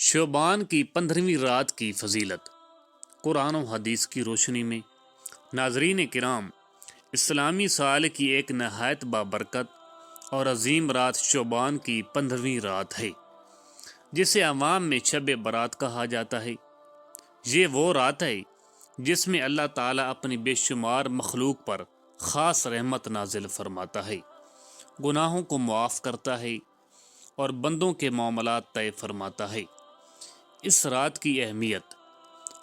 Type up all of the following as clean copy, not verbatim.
شعبان کی 15ویں رات کی فضیلت قرآن و حدیث کی روشنی میں۔ ناظرین کرام، اسلامی سال کی ایک نہایت بابرکت اور عظیم رات شعبان کی 15ویں رات ہے، جسے عوام میں شب برات کہا جاتا ہے۔ یہ وہ رات ہے جس میں اللہ تعالیٰ اپنی بے شمار مخلوق پر خاص رحمت نازل فرماتا ہے، گناہوں کو معاف کرتا ہے اور بندوں کے معاملات طے فرماتا ہے۔ اس رات کی اہمیت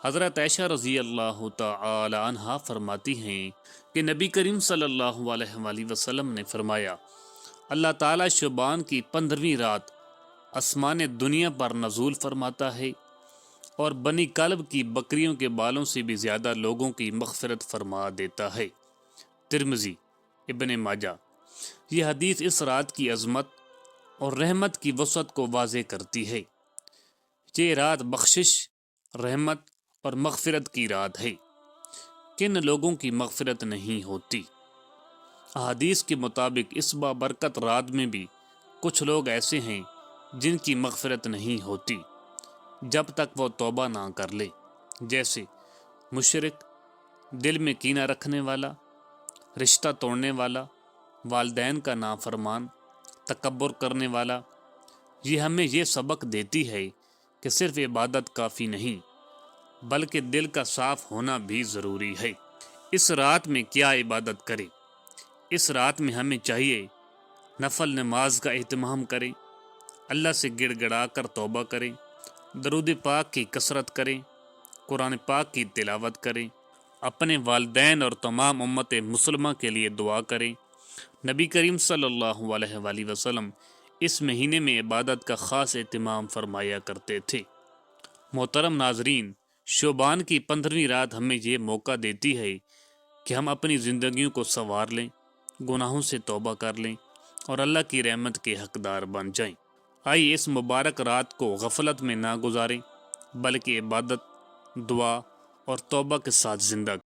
حضرت عائشہ رضی اللہ تعالی عنہا فرماتی ہیں کہ نبی کریم صلی اللہ علیہ وآلہ وسلم نے فرمایا، اللہ تعالیٰ شعبان کی 15ویں رات آسمان دنیا پر نزول فرماتا ہے اور بنی کلب کی بکریوں کے بالوں سے بھی زیادہ لوگوں کی مغفرت فرما دیتا ہے۔ ترمذی، ابن ماجہ۔ یہ حدیث اس رات کی عظمت اور رحمت کی وسعت کو واضح کرتی ہے۔ یہ رات بخشش، رحمت اور مغفرت کی رات ہے۔ کن لوگوں کی مغفرت نہیں ہوتی؟ احادیث کے مطابق اس بابرکت رات میں بھی کچھ لوگ ایسے ہیں جن کی مغفرت نہیں ہوتی جب تک وہ توبہ نہ کر لے، جیسے مشرک، دل میں کینہ رکھنے والا، رشتہ توڑنے والا، والدین کا نافرمان، تکبر کرنے والا۔ یہ ہمیں یہ سبق دیتی ہے کہ صرف عبادت کافی نہیں، بلکہ دل کا صاف ہونا بھی ضروری ہے۔ اس رات میں کیا عبادت کریں؟ اس رات میں ہمیں چاہیے نفل نماز کا اہتمام کریں، اللہ سے گڑ گڑا کر توبہ کریں، درود پاک کی کثرت کریں، قرآن پاک کی تلاوت کریں، اپنے والدین اور تمام امت مسلمہ کے لیے دعا کریں۔ نبی کریم صلی اللہ علیہ وآلہ وسلم اس مہینے میں عبادت کا خاص اہتمام فرمایا کرتے تھے۔ محترم ناظرین، شعبان کی 15ویں رات ہمیں یہ موقع دیتی ہے کہ ہم اپنی زندگیوں کو سنوار لیں، گناہوں سے توبہ کر لیں اور اللہ کی رحمت کے حقدار بن جائیں۔ آئیے اس مبارک رات کو غفلت میں نہ گزاریں، بلکہ عبادت، دعا اور توبہ کے ساتھ زندہ